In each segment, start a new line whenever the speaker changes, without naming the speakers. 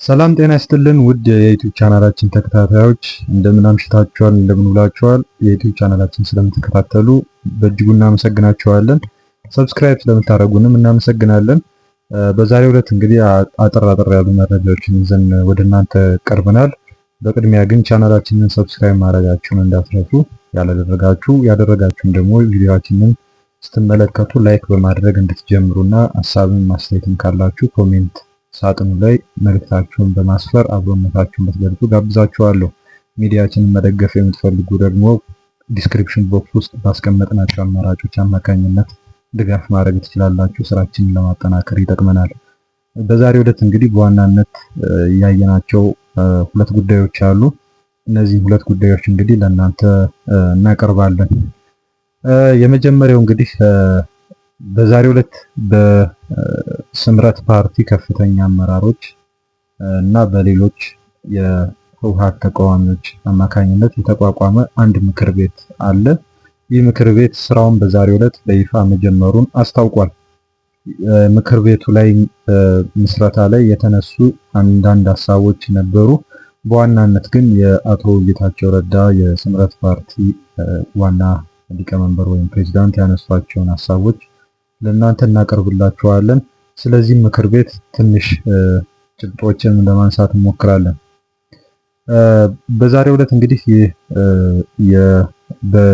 ሰላም ጤና ይስጥልን ውድ የዩቲዩብ ቻናላችን ተከታታዮች እንደምን አምሽታችኋል፣ እንደምን ውላችኋል። የዩቲዩብ ቻናላችን ስለምትከታተሉ በእጅጉ እናመሰግናችኋለን። ሰብስክራይብ ስለምታደርጉንም እናመሰግናለን። በዛሬው ዕለት እንግዲህ አጠር ያሉ መረጃዎችን ይዘን ወደ እናንተ ቀርበናል። በቅድሚያ ግን ቻናላችንን ሰብስክራይብ ማድረጋችሁን እንዳትረሱ። ያደረጋችሁም ደግሞ ቪዲዮአችንን ስትመለከቱ ላይክ በማድረግ እንድትጀምሩና ሐሳብን ማስተያየትም ካላችሁ ኮሜንት ሳጥኑ ላይ መልእክታችሁን በማስፈር አብሮነታችሁን ብትገልጹ ጋብዛችኋለሁ። ሚዲያችንን መደገፍ የምትፈልጉ ደግሞ ዲስክሪፕሽን ቦክስ ውስጥ ባስቀመጥናቸው አማራጮች አማካኝነት ድጋፍ ማድረግ ትችላላችሁ። ስራችንን ለማጠናከር ይጠቅመናል። በዛሬው ዕለት እንግዲህ በዋናነት ያየናቸው ሁለት ጉዳዮች አሉ። እነዚህ ሁለት ጉዳዮች እንግዲህ ለእናንተ እናቀርባለን። የመጀመሪያው እንግዲህ በዛሬው ዕለት በስምረት ፓርቲ ከፍተኛ አመራሮች እና በሌሎች የህወሓት ተቃዋሚዎች አማካኝነት የተቋቋመ አንድ ምክር ቤት አለ። ይህ ምክር ቤት ስራውን በዛሬው ዕለት በይፋ መጀመሩን አስታውቋል። ምክር ቤቱ ላይ ምስረታ ላይ የተነሱ አንዳንድ ሀሳቦች ነበሩ። በዋናነት ግን የአቶ ጌታቸው ረዳ የስምረት ፓርቲ ዋና ሊቀመንበር ወይም ፕሬዝዳንት ያነሷቸውን ሀሳቦች ለእናንተ እናቀርብላችኋለን። ስለዚህ ምክር ቤት ትንሽ ጭብጦችን ለማንሳት እንሞክራለን። በዛሬው ዕለት እንግዲህ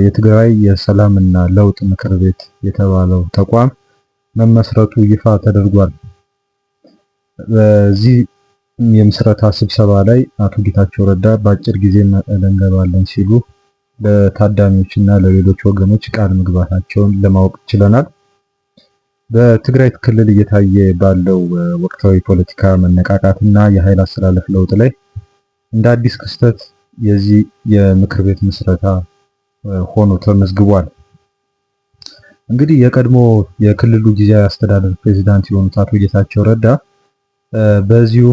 የትግራይ የሰላምና ለውጥ ምክር ቤት የተባለው ተቋም መመስረቱ ይፋ ተደርጓል። በዚህ የምስረታ ስብሰባ ላይ አቶ ጌታቸው ረዳ በአጭር ጊዜ እንገባለን ሲሉ ለታዳሚዎችና ለሌሎች ወገኖች ቃል መግባታቸውን ለማወቅ ችለናል። በትግራይ ክልል እየታየ ባለው ወቅታዊ ፖለቲካ መነቃቃትና የኃይል አስተላለፍ ለውጥ ላይ እንደ አዲስ ክስተት የዚህ የምክር ቤት ምስረታ ሆኖ ተመዝግቧል። እንግዲህ የቀድሞ የክልሉ ጊዜያዊ አስተዳደር ፕሬዝዳንት የሆኑት አቶ ጌታቸው ረዳ በዚሁ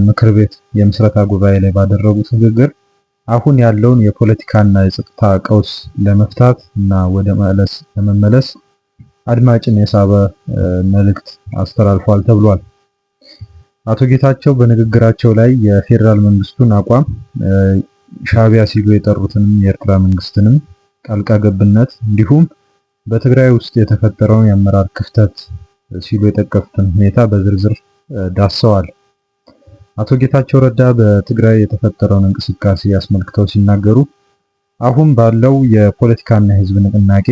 ምክር ቤት የምስረታ ጉባኤ ላይ ባደረጉት ንግግር አሁን ያለውን የፖለቲካና የጸጥታ ቀውስ ለመፍታት እና ወደ ለመመለስ አድማጭን የሳበ መልእክት አስተላልፏል ተብሏል። አቶ ጌታቸው በንግግራቸው ላይ የፌዴራል መንግስቱን አቋም ሻዕቢያ ሲሉ የጠሩትንም የኤርትራ መንግስትንም ጣልቃ ገብነት እንዲሁም በትግራይ ውስጥ የተፈጠረውን የአመራር ክፍተት ሲሉ የጠቀሱትን ሁኔታ በዝርዝር ዳሰዋል። አቶ ጌታቸው ረዳ በትግራይ የተፈጠረውን እንቅስቃሴ አስመልክተው ሲናገሩ አሁን ባለው የፖለቲካና የህዝብ ንቅናቄ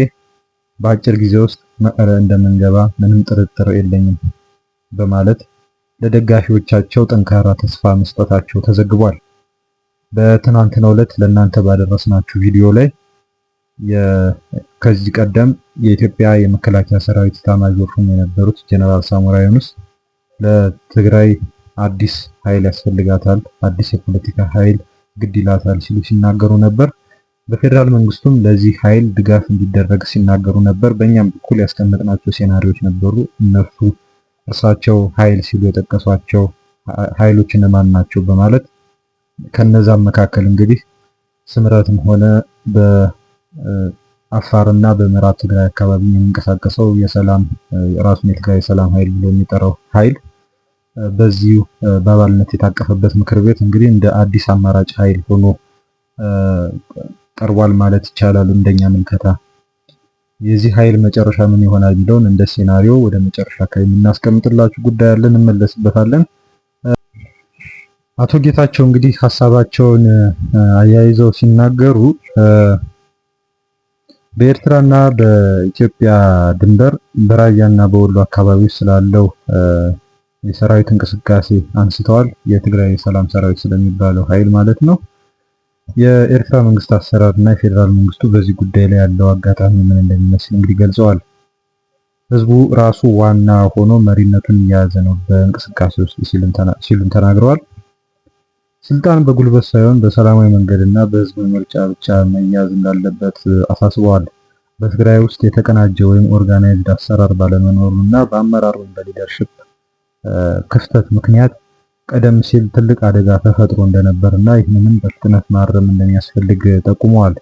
በአጭር ጊዜ ውስጥ መቀለ እንደምንገባ ምንም ጥርጥር የለኝም በማለት ለደጋፊዎቻቸው ጠንካራ ተስፋ መስጠታቸው ተዘግቧል። በትናንትናው ዕለት ለእናንተ ባደረስናችሁ ቪዲዮ ላይ ከዚህ ቀደም የኢትዮጵያ የመከላከያ ሰራዊት ኤታማዦር ሹም የነበሩት ጀነራል ሳሞራ ዩኑስ ለትግራይ አዲስ ኃይል ያስፈልጋታል፣ አዲስ የፖለቲካ ኃይል ግድ ይላታል ሲሉ ሲናገሩ ነበር። በፌዴራል መንግስቱም ለዚህ ኃይል ድጋፍ እንዲደረግ ሲናገሩ ነበር። በእኛም በኩል ያስቀመጥናቸው ሴናሪዎች ነበሩ። እርሳቸው ኃይል ሲሉ የጠቀሷቸው ኃይሎች እነማን ናቸው በማለት ከነዛም መካከል እንግዲህ ስምረትም ሆነ በአፋርና በምዕራብ ትግራይ አካባቢ የሚንቀሳቀሰው ራሱን የትግራይ የሰላም ኃይል ብሎ የሚጠራው ኃይል በዚሁ በአባልነት የታቀፈበት ምክር ቤት እንግዲህ እንደ አዲስ አማራጭ ኃይል ሆኖ ቀርቧል ማለት ይቻላል። እንደኛ ምልከታ የዚህ ኃይል መጨረሻ ምን ይሆናል የሚለውን እንደ ሴናሪዮ ወደ መጨረሻ አካባቢ የምናስቀምጥላችሁ ጉዳይ አለን፣ እንመለስበታለን። አቶ ጌታቸው እንግዲህ ሀሳባቸውን አያይዘው ሲናገሩ በኤርትራና በኢትዮጵያ ድንበር በራያና በወሎ አካባቢ ስላለው የሰራዊት እንቅስቃሴ አንስተዋል። የትግራይ የሰላም ሰራዊት ስለሚባለው ኃይል ማለት ነው። የኤርትራ መንግስት አሰራር እና የፌዴራል መንግስቱ በዚህ ጉዳይ ላይ ያለው አጋጣሚ ምን እንደሚመስል እንግዲህ ገልጸዋል። ህዝቡ ራሱ ዋና ሆኖ መሪነቱን እየያዘ ነው በእንቅስቃሴ ውስጥ ሲሉም ተናግረዋል። ስልጣን በጉልበት ሳይሆን በሰላማዊ መንገድ እና በህዝብ ምርጫ ብቻ መያዝ እንዳለበት አሳስበዋል። በትግራይ ውስጥ የተቀናጀ ወይም ኦርጋናይዝድ አሰራር ባለመኖሩ እና በአመራር ወይም በሊደርሺፕ ክፍተት ምክንያት ቀደም ሲል ትልቅ አደጋ ተፈጥሮ እንደነበር እና ይህንንም በፍጥነት ማረም እንደሚያስፈልግ ጠቁመዋል።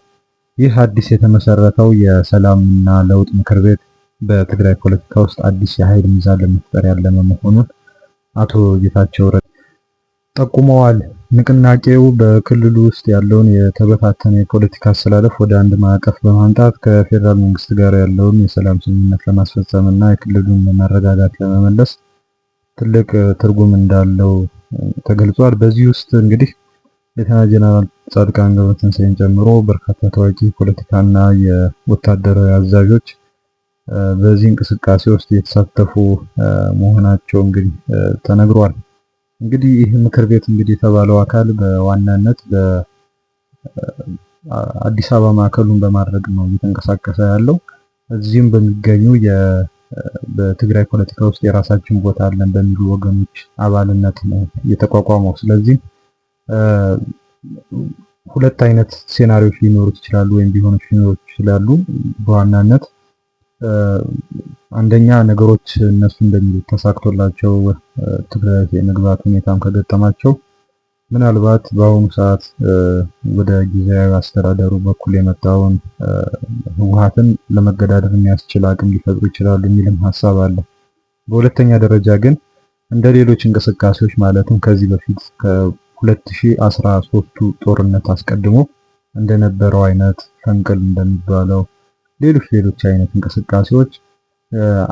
ይህ አዲስ የተመሰረተው የሰላምና ለውጥ ምክር ቤት በትግራይ ፖለቲካ ውስጥ አዲስ የኃይል ሚዛን ለመፍጠር ያለመ መሆኑን አቶ ጌታቸው ጠቁመዋል። ንቅናቄው በክልሉ ውስጥ ያለውን የተበታተነ የፖለቲካ አሰላለፍ ወደ አንድ ማዕቀፍ በማምጣት ከፌዴራል መንግስት ጋር ያለውን የሰላም ስምምነት ለማስፈጸም እና የክልሉን መረጋጋት ለመመለስ ትልቅ ትርጉም እንዳለው ተገልጿል። በዚህ ውስጥ እንግዲህ ሌተናል ጄኔራል ጻድቃን ገብረትንሳኤን ጨምሮ በርካታ ታዋቂ ፖለቲካና የወታደራዊ አዛዦች በዚህ እንቅስቃሴ ውስጥ የተሳተፉ መሆናቸው እንግዲህ ተነግሯል። እንግዲህ ይህ ምክር ቤት እንግዲህ የተባለው አካል በዋናነት በአዲስ አበባ ማዕከሉን በማድረግ ነው እየተንቀሳቀሰ ያለው። እዚህም በሚገኙ በትግራይ ፖለቲካ ውስጥ የራሳችን ቦታ አለን በሚሉ ወገኖች አባልነት ነው የተቋቋመው። ስለዚህ ሁለት አይነት ሴናሪዎች ሊኖሩት ይችላሉ ወይም ቢሆኑ ይችላሉ። በዋናነት አንደኛ ነገሮች እነሱ እንደሚሉት ተሳክቶላቸው ትግራይ የመግባት ሁኔታም ከገጠማቸው ምናልባት በአሁኑ ሰዓት ወደ ጊዜያዊ አስተዳደሩ በኩል የመጣውን ህወሓትን ለመገዳደር የሚያስችል አቅም ሊፈጥሩ ይችላሉ የሚልም ሀሳብ አለ። በሁለተኛ ደረጃ ግን እንደ ሌሎች እንቅስቃሴዎች ማለትም ከዚህ በፊት ከ2013ቱ ጦርነት አስቀድሞ እንደነበረው አይነት ፈንቅል እንደሚባለው ሌሎች አይነት እንቅስቃሴዎች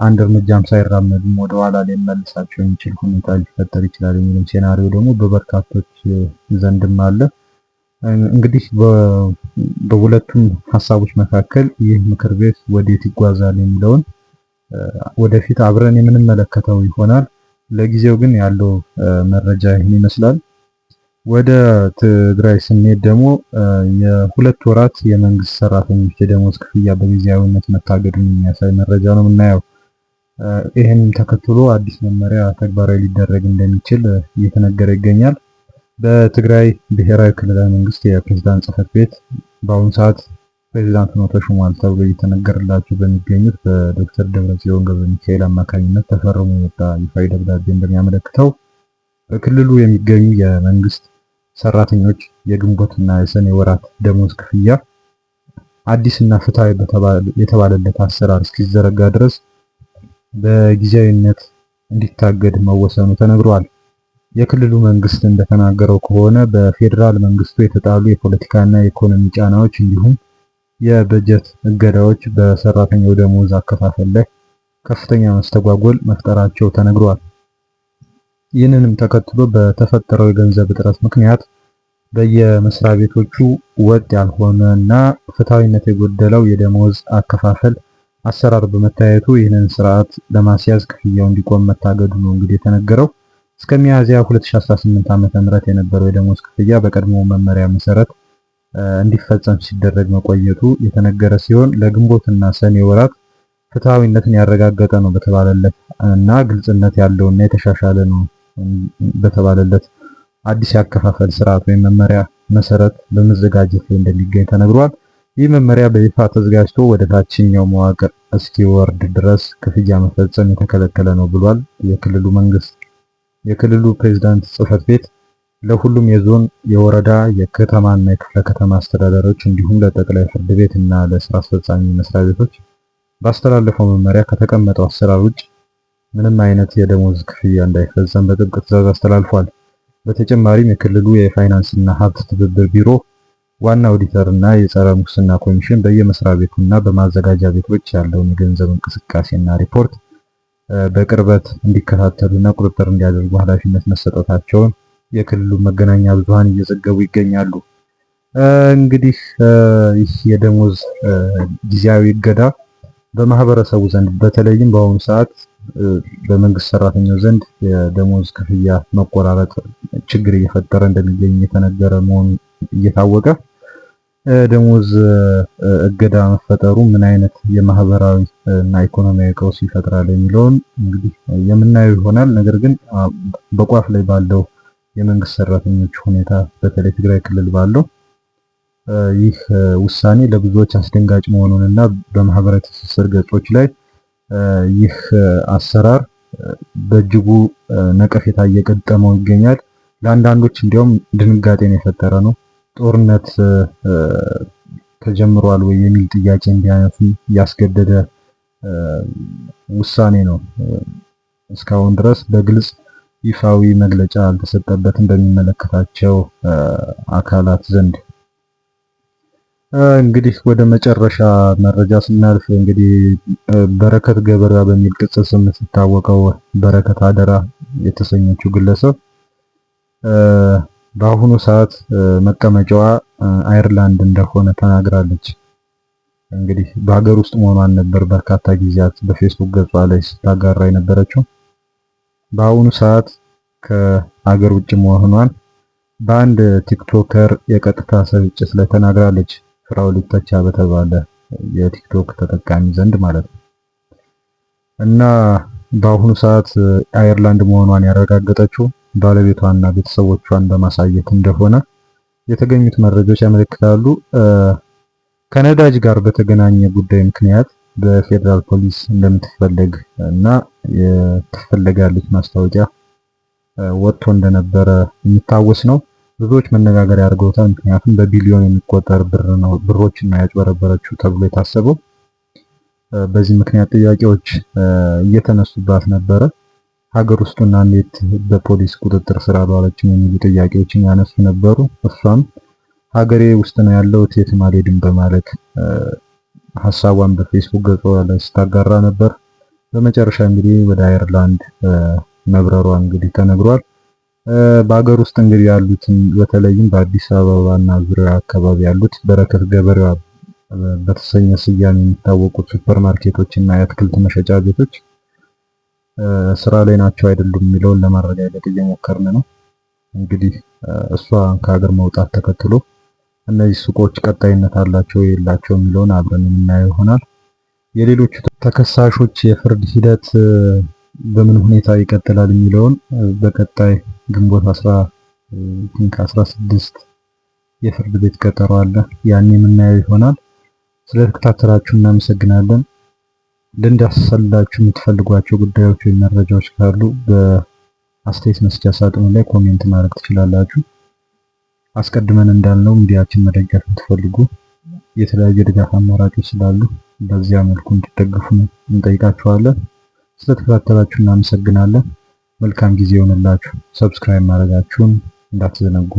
አንድ እርምጃም ሳይራመዱም ወደ ኋላ ሊመልሳቸው የሚችል ሁኔታ ሊፈጠር ይችላል የሚልም ሴናሪዮ ደግሞ በበርካቶች ዘንድም አለ። እንግዲህ በሁለቱም ሀሳቦች መካከል ይህ ምክር ቤት ወዴት ይጓዛል የሚለውን ወደፊት አብረን የምንመለከተው ይሆናል። ለጊዜው ግን ያለው መረጃ ይህን ይመስላል። ወደ ትግራይ ስንሄድ ደግሞ የሁለት ወራት የመንግስት ሰራተኞች የደሞዝ ክፍያ በጊዜያዊነት መታገዱን የሚያሳይ መረጃ ነው የምናየው። ይህን ተከትሎ አዲስ መመሪያ ተግባራዊ ሊደረግ እንደሚችል እየተነገረ ይገኛል። በትግራይ ብሔራዊ ክልላዊ መንግስት የፕሬዝዳንት ጽህፈት ቤት በአሁኑ ሰዓት ፕሬዝዳንት ነው ተሹሟል ተብሎ እየተነገረላቸው በሚገኙት በዶክተር ደብረጽዮን ገብረ ሚካኤል አማካኝነት ተፈርሞ የወጣ ይፋዊ ደብዳቤ እንደሚያመለክተው በክልሉ የሚገኙ የመንግስት ሰራተኞች የግንቦትና የሰኔ ወራት ደሞዝ ክፍያ አዲስና ፍትሃዊ የተባለለት አሰራር እስኪዘረጋ ድረስ በጊዜያዊነት እንዲታገድ መወሰኑ ተነግሯል። የክልሉ መንግስት እንደተናገረው ከሆነ በፌዴራል መንግስቱ የተጣሉ የፖለቲካና የኢኮኖሚ ጫናዎች እንዲሁም የበጀት እገዳዎች በሰራተኛው ደሞዝ አከፋፈል ላይ ከፍተኛ መስተጓጎል መፍጠራቸው ተነግሯል። ይህንንም ተከትሎ በተፈጠረው የገንዘብ እጥረት ምክንያት በየመስሪያ ቤቶቹ ወጥ ያልሆነ እና ፍትሃዊነት የጎደለው የደሞዝ አከፋፈል አሰራር በመታየቱ ይህንን ስርዓት ለማስያዝ ክፍያው እንዲቆም መታገዱ ነው እንግዲህ የተነገረው። እስከ ሚያዝያ 2018 ዓ.ም የነበረው የደሞዝ ክፍያ በቀድሞ መመሪያ መሰረት እንዲፈጸም ሲደረግ መቆየቱ የተነገረ ሲሆን ለግንቦትና ሰኔ ወራት ፍትሃዊነትን ያረጋገጠ ነው በተባለለት እና ግልጽነት ያለውና የተሻሻለ ነው በተባለለት አዲስ ያከፋፈል ስርዓት ወይም መመሪያ መሰረት በመዘጋጀት ላይ እንደሚገኝ ተነግሯል። ይህ መመሪያ በይፋ ተዘጋጅቶ ወደ ታችኛው መዋቅር እስኪወርድ ድረስ ክፍያ መፈጸም የተከለከለ ነው ብሏል የክልሉ መንግስት። የክልሉ ፕሬዝዳንት ጽህፈት ቤት ለሁሉም የዞን፣ የወረዳ፣ የከተማና የክፍለ ከተማ አስተዳደሮች እንዲሁም ለጠቅላይ ፍርድ ቤት እና ለስራ አስፈጻሚ መስሪያ ቤቶች ባስተላለፈው መመሪያ ከተቀመጠው አሰራር ውጭ ምንም አይነት የደሞዝ ክፍያ እንዳይፈጸም በጥብቅ ትዕዛዝ አስተላልፏል። በተጨማሪም የክልሉ የፋይናንስና ሀብት ትብብር ቢሮ ዋና ኦዲተር እና የጸረ ሙስና ኮሚሽን በየመስሪያ ቤቱና በማዘጋጃ ቤቶች ያለውን የገንዘብ እንቅስቃሴና ሪፖርት በቅርበት እንዲከታተሉና ቁጥጥር እንዲያደርጉ ኃላፊነት መሰጠታቸውን የክልሉ መገናኛ ብዙሃን እየዘገቡ ይገኛሉ። እንግዲህ ይህ የደሞዝ ጊዜያዊ እገዳ በማህበረሰቡ ዘንድ በተለይም በአሁኑ ሰዓት በመንግስት ሰራተኛው ዘንድ የደሞዝ ክፍያ መቆራረጥ ችግር እየፈጠረ እንደሚገኝ የተነገረ መሆኑ እየታወቀ ደሞዝ እገዳ መፈጠሩ ምን አይነት የማህበራዊ እና ኢኮኖሚያዊ ቀውስ ይፈጥራል የሚለውን እንግዲህ የምናየው ይሆናል። ነገር ግን በቋፍ ላይ ባለው የመንግስት ሰራተኞች ሁኔታ በተለይ ትግራይ ክልል ባለው ይህ ውሳኔ ለብዙዎች አስደንጋጭ መሆኑንና በማህበራዊ ትስስር ገጾች ላይ ይህ አሰራር በእጅጉ ነቀፌታ እየገጠመው ይገኛል። ለአንዳንዶች እንዲያውም ድንጋጤን የፈጠረ ነው። ጦርነት ተጀምሯል ወይ የሚል ጥያቄ እንዲያነሱ ያስገደደ ውሳኔ ነው። እስካሁን ድረስ በግልጽ ይፋዊ መግለጫ አልተሰጠበትም በሚመለከታቸው አካላት ዘንድ። እንግዲህ ወደ መጨረሻ መረጃ ስናልፍ እንግዲህ በረከት ገበሬዋ በሚል ቅጽል ስም የምትታወቀው በረከት አደራ የተሰኘችው ግለሰብ በአሁኑ ሰዓት መቀመጫዋ አየርላንድ እንደሆነ ተናግራለች። እንግዲህ በሀገር ውስጥ መሆኗን ነበር በርካታ ጊዜያት በፌስቡክ ገጿ ላይ ስታጋራ የነበረችው። በአሁኑ ሰዓት ከሀገር ውጭ መሆኗን በአንድ ቲክቶከር የቀጥታ ስርጭት ላይ ተናግራለች። ፍራኦል ኢተቻ በተባለ የቲክቶክ ተጠቃሚ ዘንድ ማለት ነው። እና በአሁኑ ሰዓት አየርላንድ መሆኗን ያረጋገጠችው ባለቤቷና ቤተሰቦቿን በማሳየት እንደሆነ የተገኙት መረጃዎች ያመለክታሉ። ከነዳጅ ጋር በተገናኘ ጉዳይ ምክንያት በፌዴራል ፖሊስ እንደምትፈለግ እና ትፈለጋለች ማስታወቂያ ወጥቶ እንደነበረ የሚታወስ ነው። ብዙዎች መነጋገሪያ አድርገውታል። ምክንያቱም በቢሊዮን የሚቆጠር ብሮችን ነው ያጭበረበረችው ተብሎ የታሰበው። በዚህ ምክንያት ጥያቄዎች እየተነሱባት ነበረ። ሀገር ውስጡና እንዴት በፖሊስ ቁጥጥር ስር አልዋለችም የሚሉ ጥያቄዎችን ያነሱ ነበሩ። እሷም ሀገሬ ውስጥ ነው ያለሁት የትም አልሄድም በማለት ሀሳቧን በፌስቡክ ገጿ ላይ ስታጋራ ነበር። በመጨረሻ እንግዲህ ወደ አየርላንድ መብረሯ እንግዲህ ተነግሯል። በሀገር ውስጥ እንግዲህ ያሉትን በተለይም በአዲስ አበባና ዙሪያ አካባቢ ያሉት በረከት ገበሬዋ በተሰኘ ስያሜ የሚታወቁት ሱፐርማርኬቶች እና የአትክልት መሸጫ ቤቶች ስራ ላይ ናቸው አይደሉም የሚለውን ለማረጋገጥ እየሞከርን ነው። እንግዲህ እሷ ከሀገር መውጣት ተከትሎ እነዚህ ሱቆች ቀጣይነት አላቸው የላቸው የሚለውን አብረን የምናየው ይሆናል። የሌሎቹ ተከሳሾች የፍርድ ሂደት በምን ሁኔታ ይቀጥላል የሚለውን በቀጣይ ግንቦት 16 የፍርድ ቤት ቀጠሮ አለ። ያን የምናየው ይሆናል። ስለተከታተላችሁ እናመሰግናለን። ልንዳስሳላችሁ የምትፈልጓቸው ጉዳዮች ወይም መረጃዎች ካሉ በአስተያየት መስጫ ሳጥኑ ላይ ኮሜንት ማድረግ ትችላላችሁ። አስቀድመን እንዳልነው ሚዲያችን መደገፍ የምትፈልጉ የተለያዩ የድጋፍ አማራጮች ስላሉ በዚያ መልኩ እንድትደግፉ እንጠይቃችኋለን። ስለተከታተላችሁ እናመሰግናለን። መልካም ጊዜ ይሆንላችሁ። ሰብስክራይብ ማድረጋችሁን እንዳትዘነጉ።